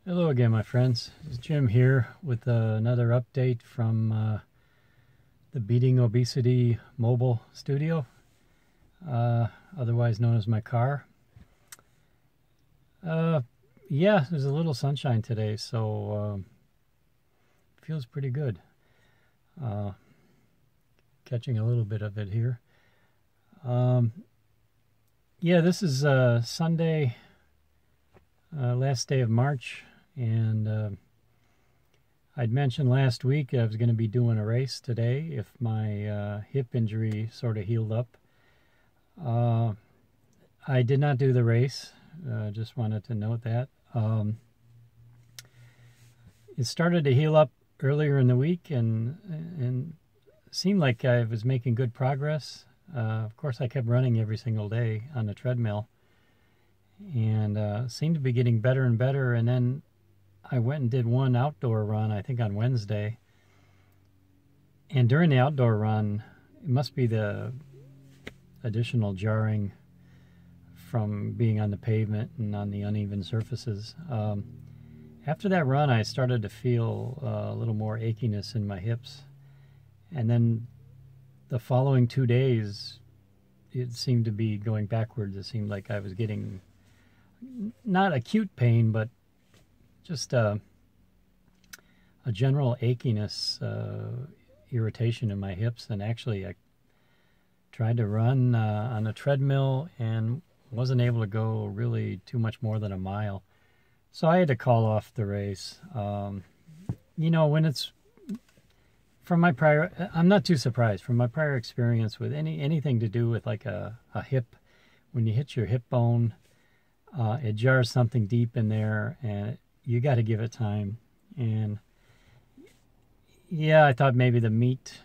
Hello again, my friends. It's Jim here with another update from the Beating Obesity mobile studio, otherwise known as my car. Yeah, there's a little sunshine today, so feels pretty good. Catching a little bit of it here. Yeah, this is Sunday, last day of March. And I'd mentioned last week I was going to be doing a race today if my hip injury sort of healed up. I did not do the race. Just wanted to note that. It started to heal up earlier in the week and seemed like I was making good progress. Of course, I kept running every single day on the treadmill and seemed to be getting better and better. And then I went and did one outdoor run, I think on Wednesday. And during the outdoor run, it must be the additional jarring from being on the pavement and on the uneven surfaces. After that run, I started to feel a little more achiness in my hips. And then the following 2 days, it seemed to be going backwards. It seemed like I was getting not acute pain, but just a general achiness, irritation in my hips. And actually, I tried to run on a treadmill and wasn't able to go really too much more than a mile. So I had to call off the race. When it's from my prior, I'm not too surprised from my prior experience with anything to do with like a hip. When you hit your hip bone, it jars something deep in there, and you got to give it time. And yeah, I thought maybe the meat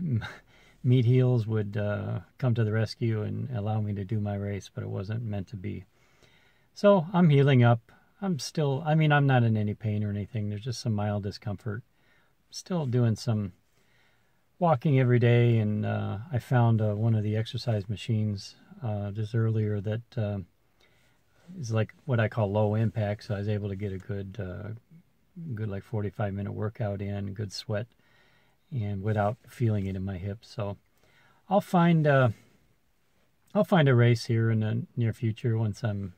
heels would come to the rescue and allow me to do my race, but it wasn't meant to be. So I'm healing up. I'm not in any pain or anything. There's just some mild discomfort. Still doing some walking every day, and I found one of the exercise machines just earlier that is like what I call low impact, so I was able to get a good like 45-minute workout in, good sweat, and without feeling it in my hips. So I'll find a race here in the near future once I'm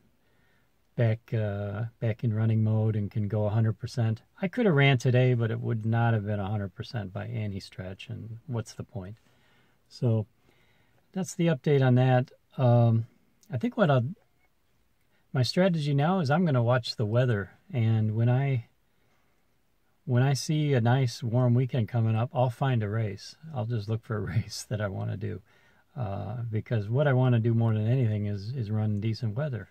back in running mode and can go 100%. I could have ran today, but it would not have been 100% by any stretch, and what's the point? So that's the update on that. I think my strategy now is I'm going to watch the weather, and when I see a nice warm weekend coming up, I'll find a race. I'll just look for a race that I want to do, because what I want to do more than anything is run in decent weather.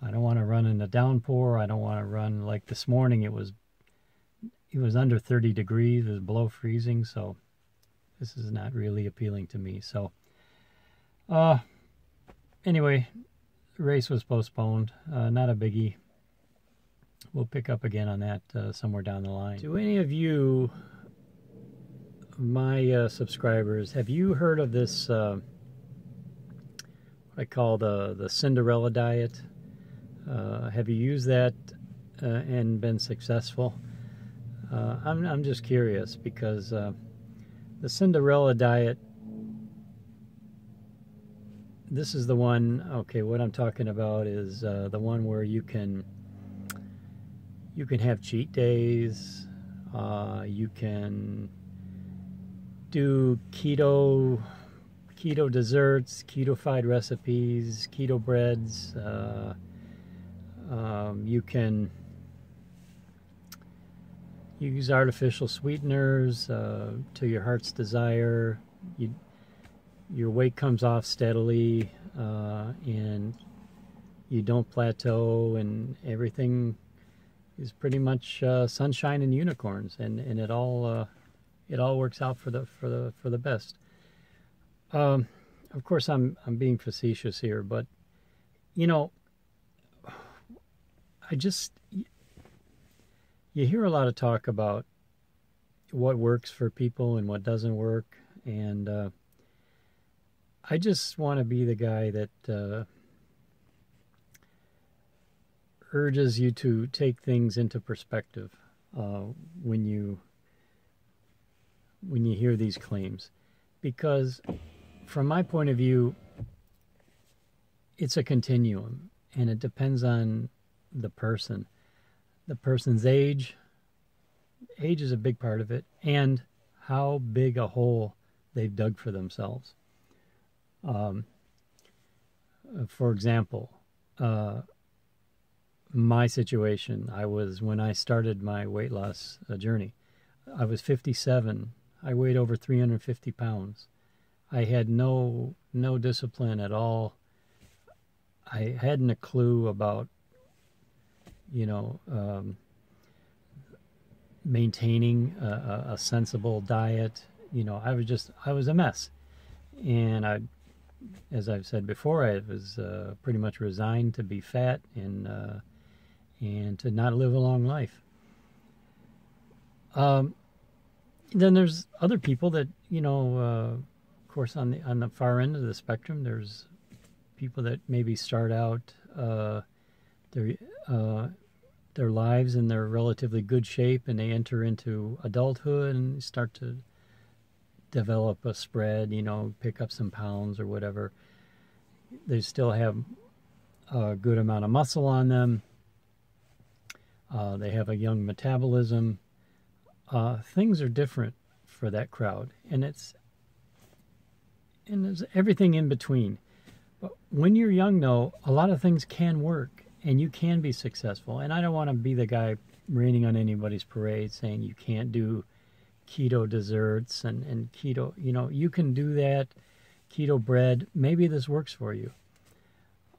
I don't want to run in the downpour. I don't want to run like this morning. It was under 30 degrees. It was below freezing, so this is not really appealing to me. So anyway, the race was postponed. Not a biggie. We'll pick up again on that somewhere down the line. To any of you, my subscribers, have you heard of this, what I call the Cinderella Diet? Have you used that and been successful? I'm just curious because the Cinderella Diet, this is the one, okay, what I'm talking about is the one where you can have cheat days, you can do keto desserts, keto-fied recipes, keto breads, you can use artificial sweeteners to your heart's desire. Your weight comes off steadily, and you don't plateau, and everything is pretty much sunshine and unicorns, and it all works out for the best. Of course, I'm being facetious here, but you hear a lot of talk about what works for people and what doesn't work, and I just want to be the guy that urges you to take things into perspective when you hear these claims, because from my point of view, it's a continuum, and it depends on the person, the person's age. Age is a big part of it, and how big a hole they've dug for themselves. For example, my situation, when I started my weight loss journey, I was 57. I weighed over 350 pounds. I had no discipline at all. I hadn't a clue about, maintaining a sensible diet. I was a mess. And as I've said before, I was pretty much resigned to be fat and to not live a long life. Then there's other people that, of course, on the far end of the spectrum, there's people that maybe start out their lives in their relatively good shape, and they enter into adulthood and start to develop a spread, pick up some pounds or whatever. They still have a good amount of muscle on them. They have a young metabolism. Things are different for that crowd, and there's everything in between. But when you're young, though, a lot of things can work, and you can be successful. And I don't want to be the guy raining on anybody's parade saying you can't do keto desserts and keto. You can do that. Keto bread, maybe this works for you.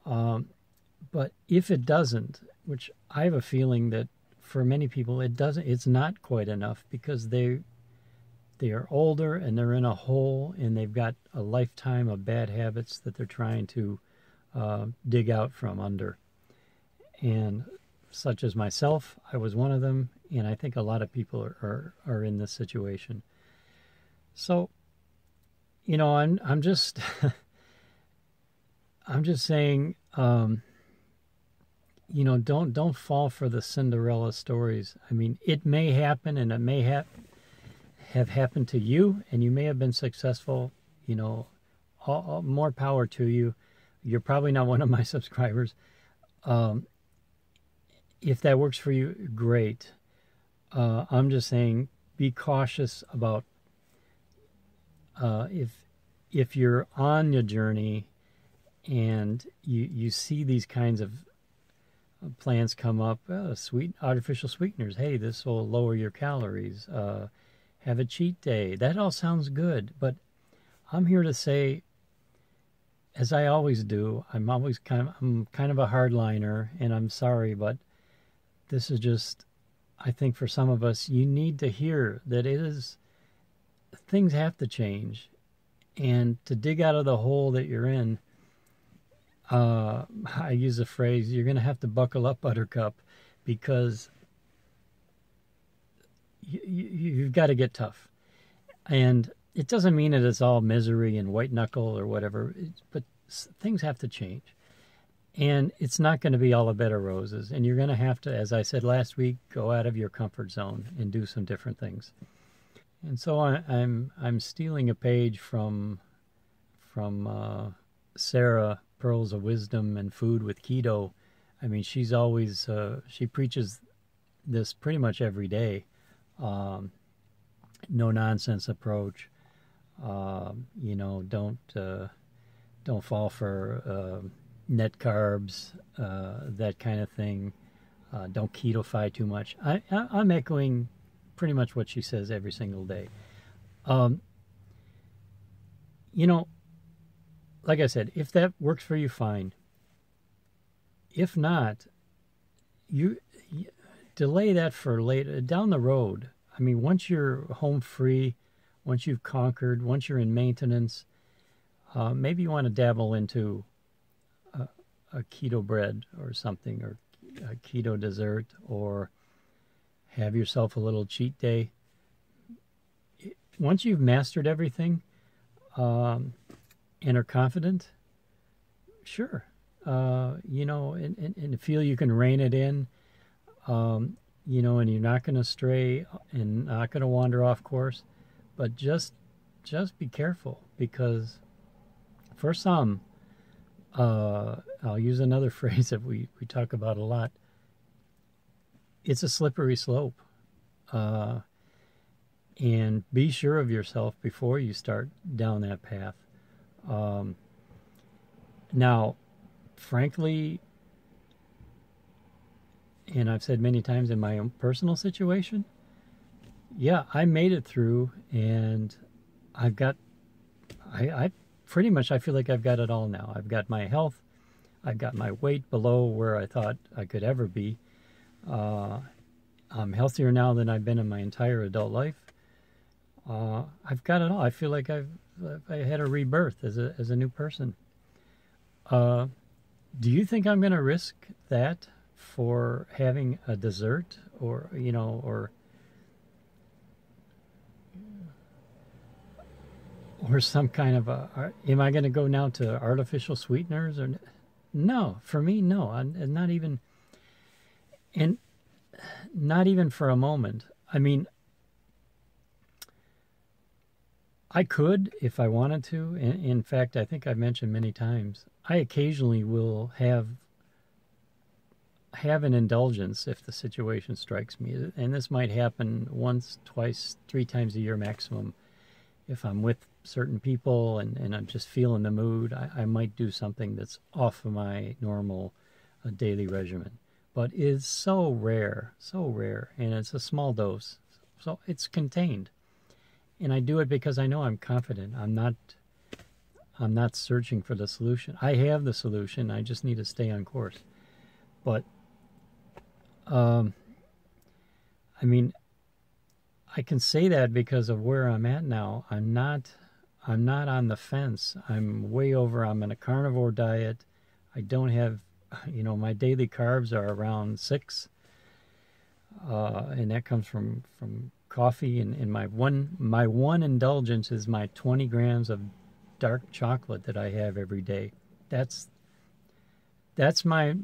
But if it doesn't, which I have a feeling that for many people it doesn't, it's not quite enough, because they are older and they're in a hole, and they've got a lifetime of bad habits that they're trying to dig out from under. And such as myself, I was one of them, and I think a lot of people are in this situation. So, I'm just I'm just saying, don't fall for the Cinderella stories. I mean, it may happen, and it may have happened to you, and you may have been successful. All more power to you. You're probably not one of my subscribers. If that works for you, great. I'm just saying, be cautious about if you're on your journey and you see these kinds of plans come up, artificial sweeteners. Hey, this will lower your calories. Have a cheat day. That all sounds good, but I'm here to say, as I always do, I'm kind of a hardliner, and I'm sorry, but this is just, I think for some of us, you need to hear that things have to change, and to dig out of the hole that you're in. I use the phrase, you're going to have to buckle up, Buttercup, because you've got to get tough. And it doesn't mean that it's all misery and white knuckle or whatever, but things have to change. And it's not going to be all a bed of roses. And you're going to have to, as I said last week, go out of your comfort zone and do some different things. And so I'm stealing a page from Sarah, Pearls of Wisdom and Food with Keto. I mean, she's always, she preaches this pretty much every day. No nonsense approach. Don't fall for net carbs, that kind of thing. Don't ketofy too much. I'm echoing pretty much what she says every single day. Like I said, if that works for you, fine. If not, you delay that for later, down the road. I mean, once you're home free, once you've conquered, once you're in maintenance, maybe you want to dabble into a keto bread or something, or a keto dessert, or have yourself a little cheat day. Once you've mastered everything and are confident, sure, and feel you can rein it in, and you're not going to stray and not going to wander off course, but just be careful, because for some, I'll use another phrase that we talk about a lot. It's a slippery slope. And be sure of yourself before you start down that path. Now, frankly, and I've said many times in my own personal situation, yeah, I made it through, and I pretty much, I feel like I've got it all now. I've got my health, I've got my weight below where I thought I could ever be. I'm healthier now than I've been in my entire adult life. I've got it all. I feel like I had a rebirth as a new person. Do you think I'm going to risk that for having a dessert, or some kind of am I going to go now to artificial sweeteners? Or no, for me, no. I'm not even, and not even for a moment. I mean, I could if I wanted to. In fact, I think I've mentioned many times, I occasionally will have an indulgence if the situation strikes me. And this might happen once, twice, 3 times a year maximum. If I'm with certain people and I'm just feeling the mood, I might do something that's off of my normal daily regimen. But it's so rare, and it's a small dose. So it's contained. And I do it because I know I'm confident. I'm not searching for the solution. I have the solution. I just need to stay on course. But, I mean, I can say that because of where I'm at now. I'm not on the fence. I'm way over. I'm in a carnivore diet. I don't have, my daily carbs are around 6. And that comes from coffee, and my one indulgence is my 20 grams of dark chocolate that I have every day. That's my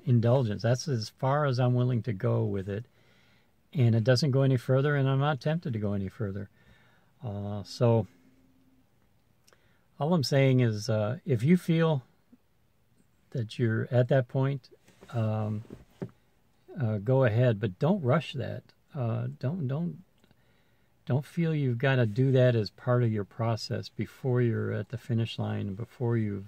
indulgence. That's as far as I'm willing to go with it, and it doesn't go any further, and I'm not tempted to go any further. So all I'm saying is, if you feel that you're at that point, go ahead, but don't rush that. Don't feel you've got to do that as part of your process before you're at the finish line, before you've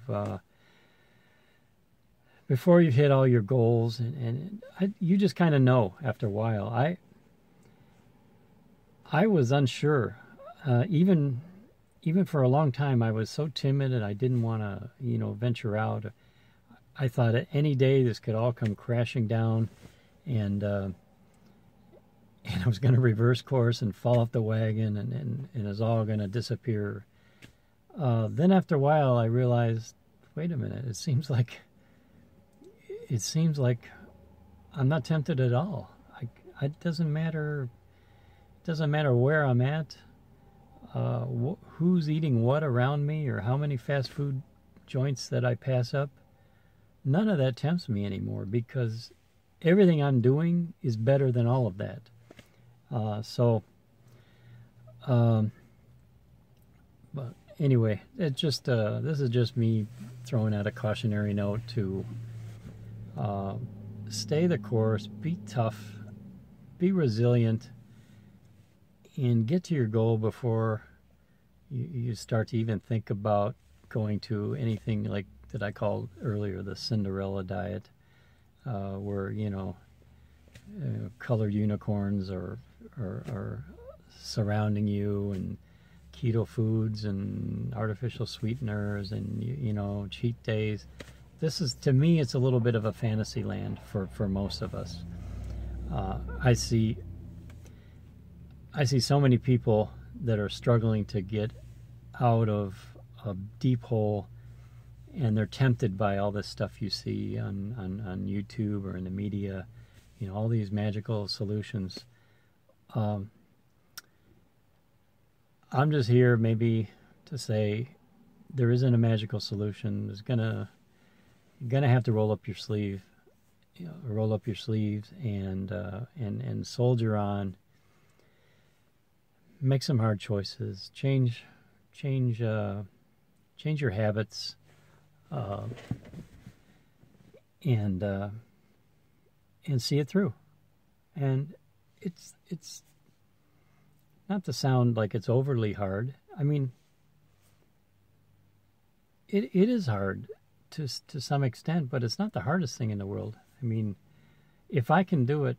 hit all your goals, and you just kind of know after a while. I was unsure, even for a long time. I was so timid, and I didn't want to, venture out. I thought at any day this could all come crashing down, and I was going to reverse course and fall off the wagon, and it was all going to disappear. Then after a while, I realized, wait a minute, it seems like I'm not tempted at all. It doesn't matter where I'm at, who's eating what around me, or how many fast food joints that I pass up. None of that tempts me anymore, because everything I'm doing is better than all of that. But anyway, it just this is just me throwing out a cautionary note to stay the course, be tough, be resilient, and get to your goal before you start to even think about going to anything like that I called earlier the Cinderella Diet, where colored unicorns are surrounding you, and keto foods and artificial sweeteners and cheat days. This is, to me, it's a little bit of a fantasy land for most of us. I see so many people that are struggling to get out of a deep hole, and they're tempted by all this stuff you see on YouTube or in the media, all these magical solutions. I'm just here maybe to say there isn't a magical solution. There's gonna you're gonna have to roll up your sleeve, roll up your sleeves and soldier on. Make some hard choices. Change your habits, and see it through. And it's not to sound like it's overly hard. I mean, it is hard to some extent, but it's not the hardest thing in the world. I mean, if I can do it,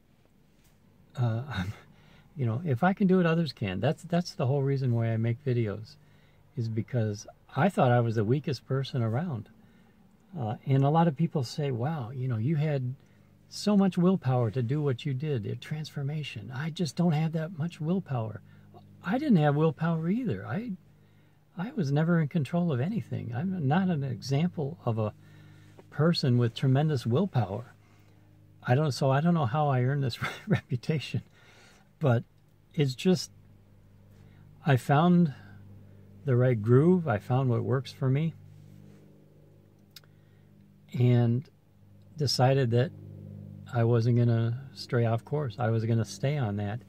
if I can do it, others can. That's the whole reason why I make videos, is because I thought I was the weakest person around. And a lot of people say, wow, you had so much willpower to do what you did, a transformation. I just don't have that much willpower. I didn't have willpower either. I was never in control of anything. I'm not an example of a person with tremendous willpower. I don't know how I earned this reputation, but it's just, I found the right groove. I found what works for me, and decided that I wasn't going to stray off course. I was going to stay on that.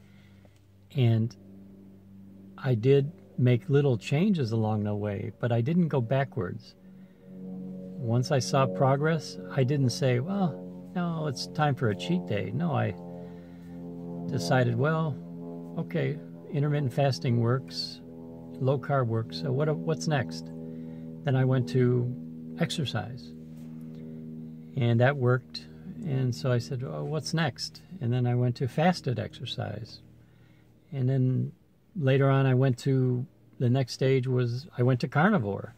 And I did make little changes along the way, but I didn't go backwards. Once I saw progress, I didn't say, well, no, it's time for a cheat day. No, I decided, well, okay, intermittent fasting works, low carb works, so what's next? Then I went to exercise, and that worked. And so I said, oh, what's next? And then I went to fasted exercise. And then later on, the next stage was I went to carnivore,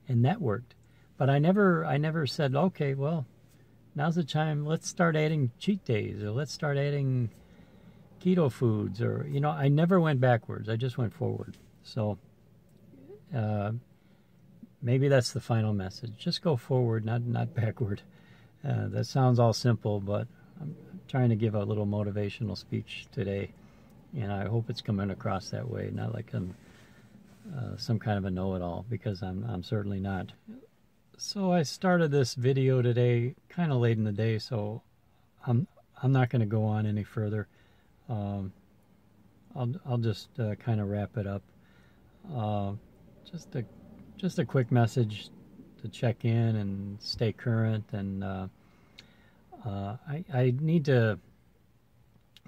and that worked. But I never said, okay, well, now's the time, let's start adding cheat days, or let's start adding keto foods, or, I never went backwards. I just went forward. So maybe that's the final message. Just go forward, not backward. That sounds all simple, but I'm trying to give a little motivational speech today, and I hope it's coming across that way, not like I'm some kind of a know-it-all, because I'm certainly not. So I started this video today kind of late in the day, so I'm not going to go on any further. I'll just kind of wrap it up. Just a quick message to check in and stay current, and I need to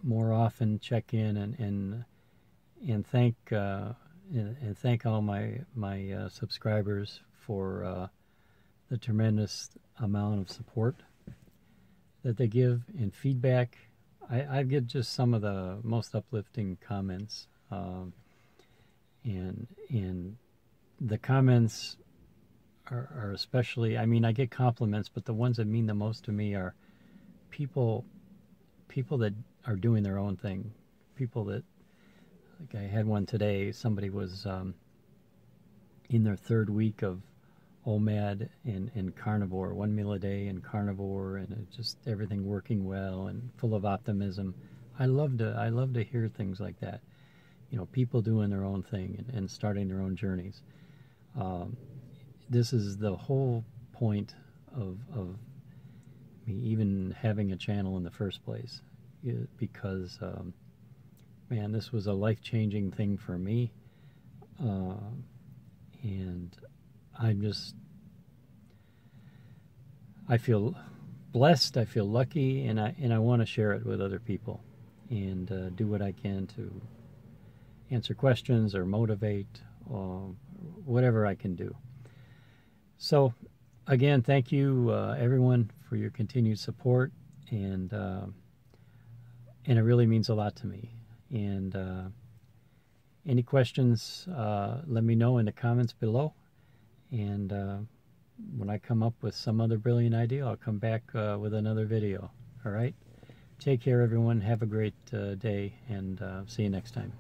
more often check in and thank all my subscribers for the tremendous amount of support that they give and feedback. I get just some of the most uplifting comments, and the comments are especially, I mean, I get compliments, but the ones that mean the most to me are people that are doing their own thing. People that, like I had one today, somebody was in their third week of OMAD and carnivore, 1 meal a day and carnivore, and just everything working well and full of optimism. I love to hear things like that. People doing their own thing and starting their own journeys. This is the whole point of me even having a channel in the first place, because man, this was a life-changing thing for me, and I feel blessed, I feel lucky, and I want to share it with other people, and do what I can to answer questions or motivate, or whatever I can do. So again, thank you everyone for your continued support, and it really means a lot to me. And any questions, let me know in the comments below, and when I come up with some other brilliant idea, I'll come back with another video. All right? Take care, everyone. Have a great day, and see you next time.